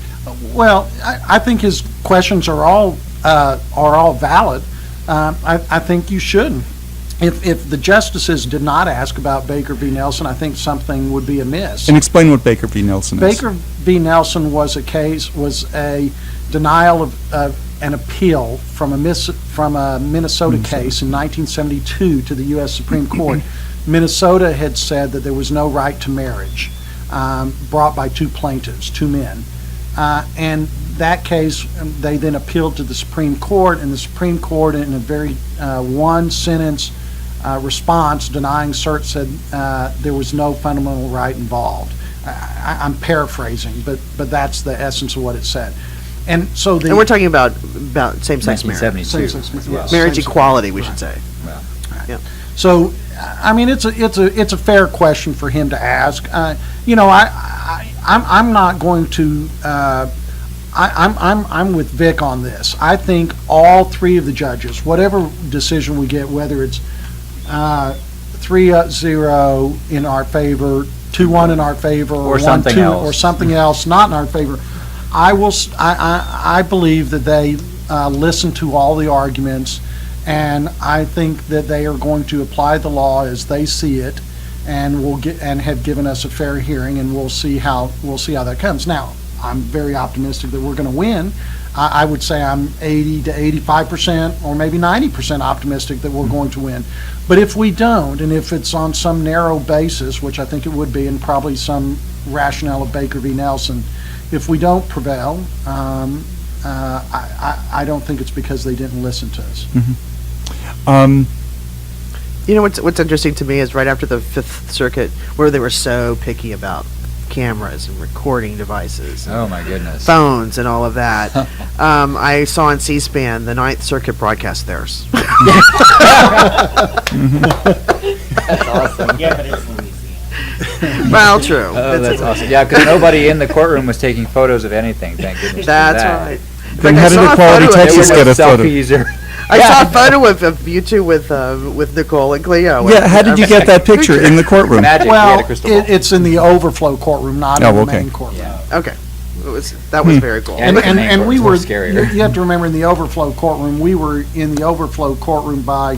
Well, I think his questions are all valid. I think you should. If the justices did not ask about Baker v. Nelson, I think something would be amiss. And explain what Baker v. Nelson is. Baker v. Nelson was a denial of an appeal from a Minnesota case in 1972 to the U.S. Supreme Court. Minnesota had said that there was no right to marriage brought by 2 plaintiffs, 2 men. And that case, they then appealed to the Supreme Court, and the Supreme Court, in a very one-sentence response denying cert, said there was no fundamental right involved. I'm paraphrasing, but that's the essence of what it said. And so And we're talking about same-sex marriage. 1972. Same-sex marriage, as well. yes. Marriage Same-sex. equality, we should say. Well, So, I mean, it's a fair question for him to ask. I'm not going to, I'm with Vic on this. I think all three of the judges, whatever decision we get, whether it's 3-0 in our favor, 2-1 in our favor, Or something 1-2, else. or something else not in our favor, I believe that they listen to all the arguments, and I think that they are going to apply the law as they see it, and have given us a fair hearing, and we'll see how that comes. Now, I'm very optimistic that we're going to win. I would say I'm 80 to 85%, or maybe 90% optimistic that we're going to win. But if we don't, and if it's on some narrow basis, which I think it would be, and probably some rationale of Baker v. Nelson, if we don't prevail, I don't think it's because they didn't listen to us. You know what's interesting to me is right after the Fifth Circuit, where they were so picky about cameras and recording devices, and Oh, my goodness. phones, and all of that. I saw on C-SPAN the Ninth Circuit broadcast theirs. That's awesome. Yeah, but it's Louisiana. Well, true. Oh, that's awesome. Yeah, because nobody in the courtroom was taking photos of anything, thank goodness for That's that. right. Then Like, I how did saw the a Quality photo of- Texas get a photo? Selfies or... I saw a photo of you two with Nicole and Cleo. Yeah, how did you get that picture in the courtroom? Magic, we had Well, a crystal ball. it's in the overflow courtroom, not Oh, in the okay. main courtroom. Yeah. Okay. That was very cool. Yeah, And, look at and, the main and court, we it's more were, scarier. you have to remember, in the overflow courtroom, we were in the overflow courtroom by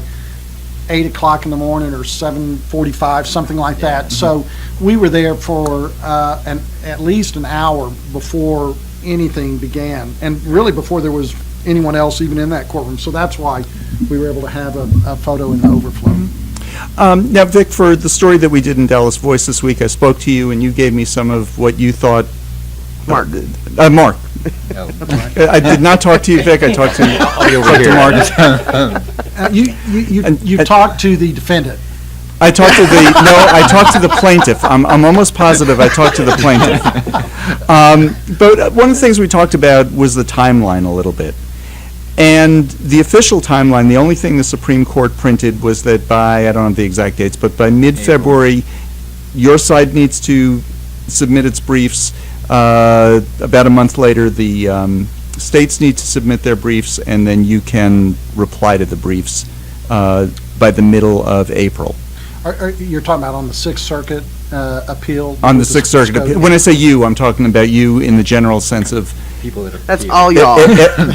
8 o'clock in the morning or 7:45, something like that. So we were there for at least an hour before anything began, and really before there was anyone else even in that courtroom. So that's why we were able to have a photo in the overflow. Now, Vic, for the story that we did in Dallas Voice this week, I spoke to you and you gave me some of what you thought. Mark. Mark. Oh. I did not talk to you, Vic. I talked to I'll be over talked to here. Mark. You talked to the defendant. I talked to I talked to the plaintiff. I'm almost positive I talked to the plaintiff. But one of the things we talked about was the timeline a little bit. And the official timeline, the only thing the Supreme Court printed was that by, I don't have the exact dates, but by mid-February, your side needs to submit its briefs. About a month later, the states need to submit their briefs, and then you can reply to the briefs by the middle of April. You're talking about on the Sixth Circuit appeal? On the with Sixth Circuit. Scotia? When I say you, I'm talking about you in the general sense of People that are... That's people. all y'all.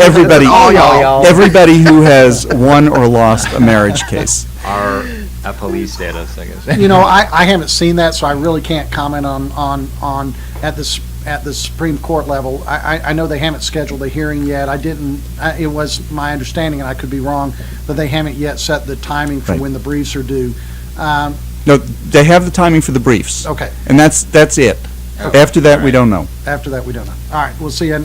everybody, All y'all. everybody who has won or lost a marriage case. Are at police status, I guess. You know, I haven't seen that, so I really can't comment on at the Supreme Court level. I know they haven't scheduled a hearing yet. It was my understanding, and I could be wrong, that they haven't yet set the timing for Right. when the briefs are due. No, they have the timing for the briefs. Okay, And that's it. Okay. After that, we don't know. after that, we don't know. All right, we'll see, and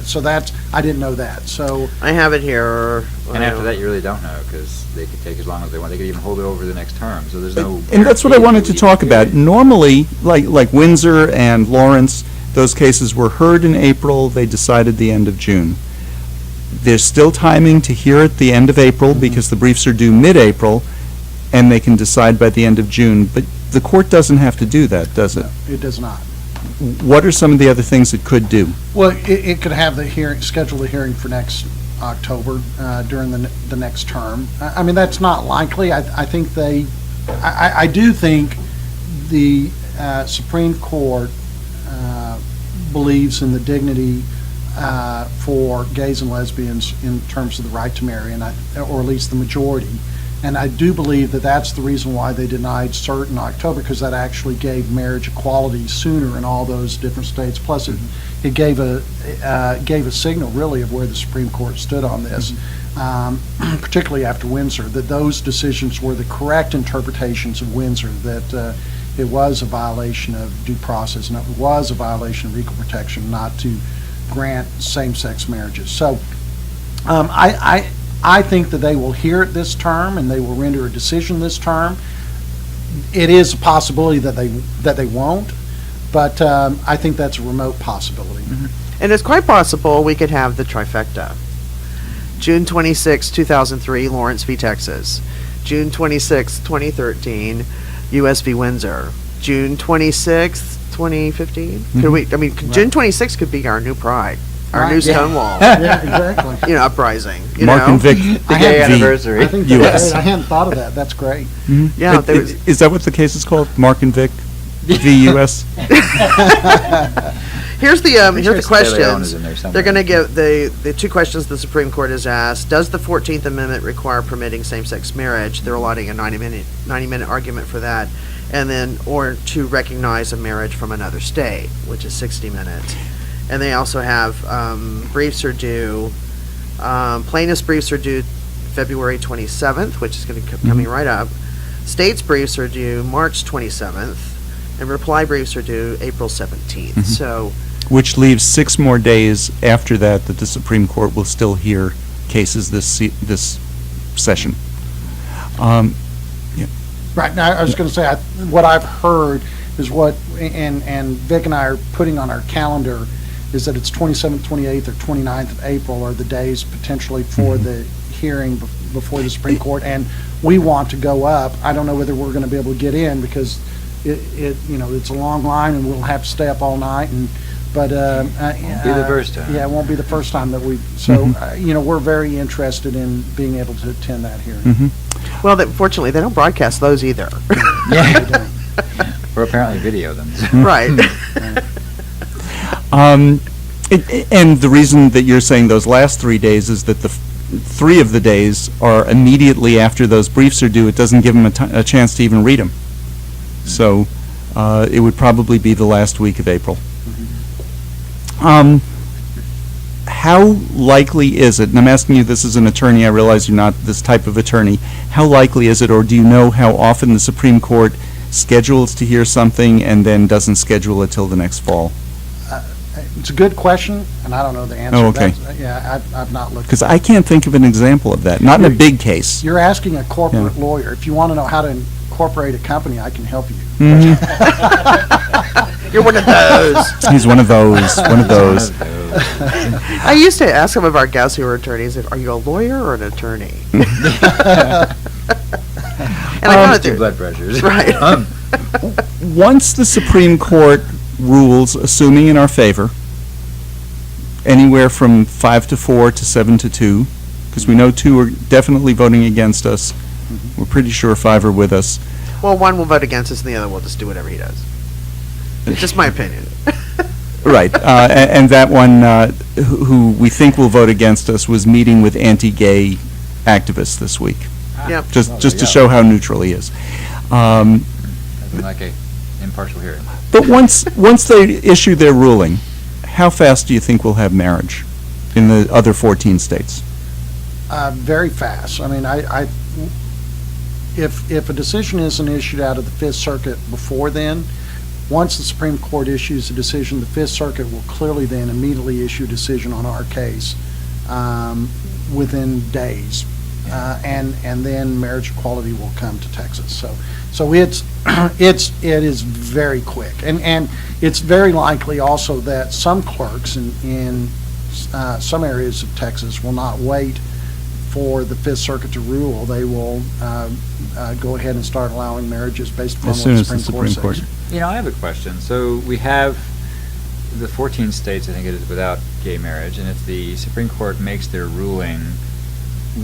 so that's, I didn't know that, so, I have it here. And after that, you really don't know, because they could take as long as they want. They could even hold it over the next term, so there's no... And that's what I wanted to guarantee talk that about. we- Normally, like Windsor and Lawrence, those cases were heard in April, they decided the end of June. There's still timing to hear at the end of April, because the briefs are due mid-April, and they can decide by the end of June. But the court doesn't have to do that, does it? it does not. What are some of the other things it could do? Well, it could have the hearing, schedule the hearing for next October, during the next term. I mean, that's not likely. I think I do think the Supreme Court believes in the dignity for gays and lesbians in terms of the right to marry, or at least the majority. And I do believe that that's the reason why they denied cert in October, because that actually gave marriage equality sooner in all those different states. Plus, it gave a signal, really, of where the Supreme Court stood on this, particularly after Windsor, that those decisions were the correct interpretations of Windsor, that it was a violation of due process, and it was a violation of equal protection not to grant same-sex marriages. So I think that they will hear it this term, and they will render a decision this term. It is a possibility that they won't, but I think that's a remote possibility. And it's quite possible we could have the trifecta. June 26, 2003, Lawrence v. Texas. June 26, 2013, U.S. v. Windsor. June 26, 2015? Could we, I mean, June 26th could be our new Pride, our Right, new yeah. Stonewall, Yeah, exactly. uprising, Mark and Vic, The gay anniversary. I think US. that's great. I hadn't thought of that. That's great. Yeah, there was- Is that what the case is called? Mark and Vic, VUS? Here's the Sure questions. Lerone is in there somewhere. They're going to give the two questions the Supreme Court has asked. Does the 14th Amendment require permitting same-sex marriage? They're allotting a 90-minute argument for that. And then, or to recognize a marriage from another state, which is 60 minutes. And they also have briefs are due, plaintiffs' briefs are due February 27th, which is going to coming right up. States' briefs are due March 27th, and reply briefs are due April 17th. So, Which leaves 6 more days after that the Supreme Court will still hear cases this session. Right, now, I was going to say, what I've heard is and Vic and I are putting on our calendar, is that it's 27th, 28th, or 29th of April are the days potentially for the hearing before the Supreme Court, and we want to go up. I don't know whether we're going to be able to get in, because it's a long line, and we'll have to stay up all night, but Won't be the first time. Yeah, it won't be the first time that we're very interested in being able to attend that hearing. well, fortunately, they don't broadcast those either. Yeah. Or apparently video them. Right. And the reason that you're saying those last 3 days is that the 3 of the days are immediately after those briefs are due. It doesn't give them a chance to even read them. So it would probably be the last week of April. How likely is it, and I'm asking you this as an attorney, I realize you're not this type of attorney, how likely is it, or do you know how often the Supreme Court schedules to hear something and then doesn't schedule it till the next fall? It's a good question, and I don't know the answer. Oh, okay. I've not looked. Because I can't think of an example of that, not in a big case. You're asking a corporate lawyer. If you want to know how to incorporate a company, I can help you. You're one of those. He's one of those, I used to ask some of our guests who are attorneys, are you a lawyer or an attorney? And I know that Two they're- blood pressures. Right. Once the Supreme Court rules, assuming in our favor, anywhere from 5-4 to 7-2, because we know 2 are definitely voting against us. We're pretty sure 5 are with us. Well, one will vote against us, and the other will just do whatever he does. It's just my opinion. Right, and that one, who we think will vote against us, was meeting with anti-gay activists this week, Yep. just to show how neutral he is. Like a impartial hearing. But once they issue their ruling, how fast do you think we'll have marriage in the other 14 states? Very fast. I mean, if a decision isn't issued out of the Fifth Circuit before then, once the Supreme Court issues a decision, the Fifth Circuit will clearly then immediately issue a decision on our case within days. And then marriage equality will come to Texas. So it is very quick, and it's very likely also that some clerks in some areas of Texas will not wait for the Fifth Circuit to rule. They will go ahead and start allowing marriages based upon As what soon the as the Supreme Supreme Court Court. says. I have a question. So we have the 14 states, I think it is, without gay marriage, and if the Supreme Court makes their ruling,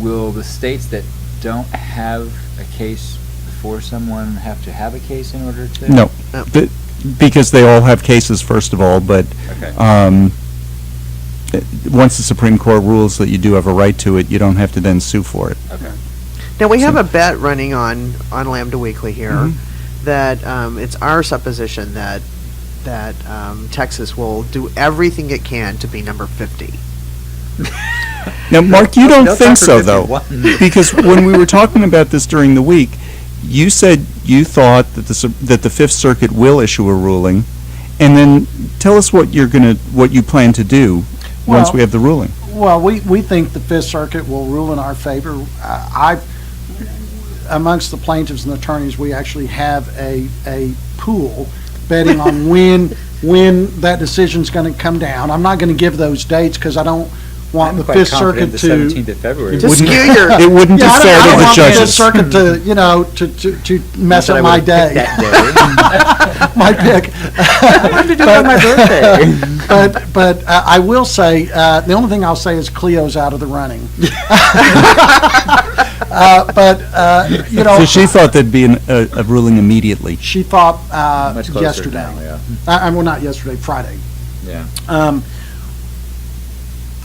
will the states that don't have a case before someone have to have a case in order to? No, because they all have cases, first of all, but Okay. Once the Supreme Court rules that you do have a right to it, you don't have to then sue for it. Okay. Now, we have a bet running on Lambda Weekly here that it's our supposition that Texas will do everything it can to be number 50. Now, Mark, you don't No think time so, for though, 51. because when we were talking about this during the week, you said you thought that the Fifth Circuit will issue a ruling, and then tell us what you plan to do once Well- we have the ruling. Well, we think the Fifth Circuit will rule in our favor. Amongst the plaintiffs and attorneys, we actually have a pool betting on when that decision's going to come down. I'm not going to give those dates because I don't want the quite Fifth confident Circuit the to. 17th of February. To skew your, It wouldn't Yeah, be fair I to don't the want the Fifth judges. Circuit to, to mess Not up that I my would've picked day. that My pick. I wanted to do it on my birthday. But I will say, the only thing I'll say is Cleo's out of the running. So she thought there'd be a ruling immediately. She thought Much closer yesterday. now, yeah. Well, not yesterday, Friday. Yeah.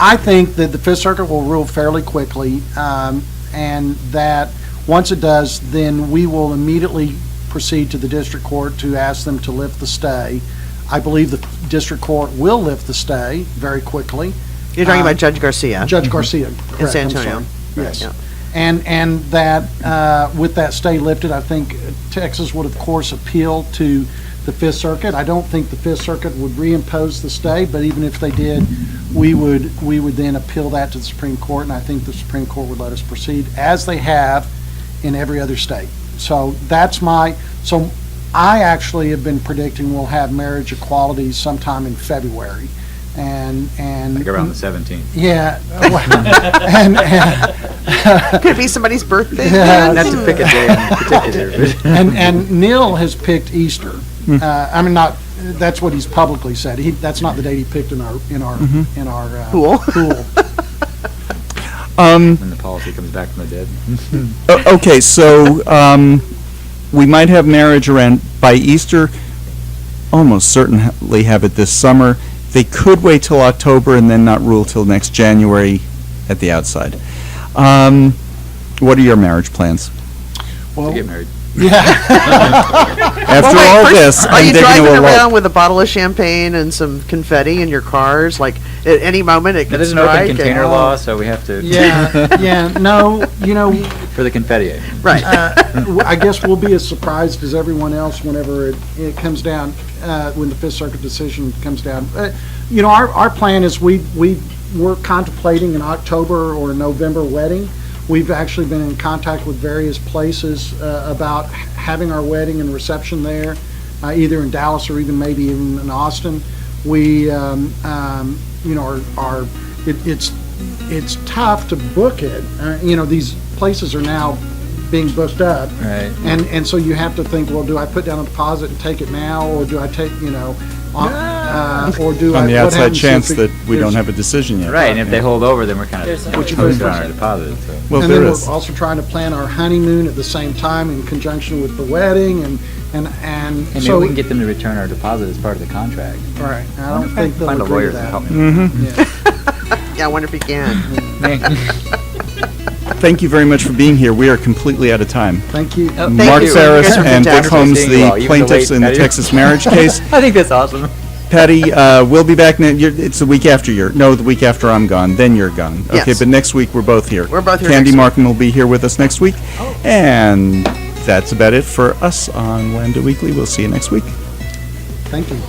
I think that the Fifth Circuit will rule fairly quickly, and that once it does, then we will immediately proceed to the district court to ask them to lift the stay. I believe the district court will lift the stay very quickly. you're talking about Judge Garcia. Judge Garcia, correct, San I'm Antonio. sorry. Yes. Yeah. And that, with that stay lifted, I think Texas would, of course, appeal to the Fifth Circuit. I don't think the Fifth Circuit would reimpose the stay, but even if they did, we would then appeal that to the Supreme Court, and I think the Supreme Court would let us proceed, as they have in every other state. So so I actually have been predicting we'll have marriage equality sometime in February. And Like around the 17th. yeah, Could it be somebody's birthday? Yeah. Not to pick a day in particular. but- and Neil has picked Easter. I mean, not that's what he's publicly said. That's not the date he picked in our Pool. pool. When the policy comes back from the dead. Okay, so we might have marriage around by Easter. Almost certainly have it this summer. They could wait till October and then not rule till next January at the outside. What are your marriage plans? To Well, get married. yeah. After all this, are I'm you digging driving a around well. with a bottle of champagne and some confetti in your cars? Like, at any moment it Now, could there's an strike? open container law, so we have to. Yeah, no, For the confetti. Right. I guess we'll be as surprised as everyone else whenever it comes down, when the Fifth Circuit decision comes down. Our plan is we're contemplating an October or November wedding. We've actually been in contact with various places about having our wedding and reception there, either in Dallas or even maybe even in Austin. We, it's tough to book it. These places are now being booked up. Right. And so you have to think, well, do I put down a deposit and take it now, or do I take, or do I? On the what outside happens chance if that we there's- don't have a decision yet. Right, and if they hold over, then we're kind There's of some- posted on our deposit. So. Well, And there then is. we're also trying to plan our honeymoon at the same time in conjunction with the wedding, and And maybe so. we can get them to return our deposit as part of the contract. Right, I don't think they'll Find a agree lawyer to to that. help me. Yeah. Yeah, I wonder if you can. Thank you very much for being here. We are completely out of time. Thank you. Thank Mark you. You Phariss guys are and Vic fantastic. Holmes, Seeing you all, the even plaintiffs the in the late- Texas marriage case. I think that's awesome. Patty, we'll be back. It's the week after the week after I'm gone. Then you're gone. Okay, Yes. but next week we're both here. We're both here Candy next week. Martin will be here with us next week. And that's about it for us on Lambda Weekly. We'll see you next week. Thank you.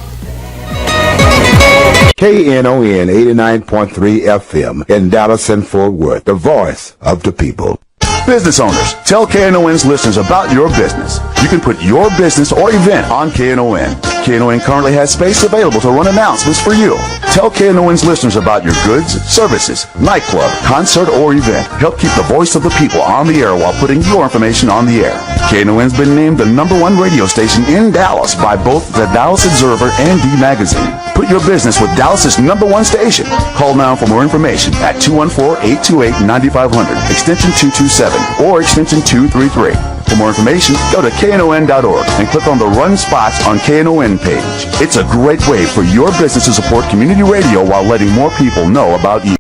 KNON 89.3 FM in Dallas and Fort Worth, the voice of the people. Business owners, tell KNON's listeners about your business. You can put your business or event on KNON. KNON currently has space available to run announcements for you. Tell KNON's listeners about your goods, services, nightclub, concert, or event. Help keep the voice of the people on the air while putting your information on the air. KNON's been named the #1 radio station in Dallas by both the Dallas Observer and D Magazine. Put your business with Dallas's #1 station. Call now for more information at 214-828-9500, extension 227, or extension 233. For more information, go to KNON.org and click on the Run Spots on KNON page. It's a great way for your business to support community radio while letting more people know about you.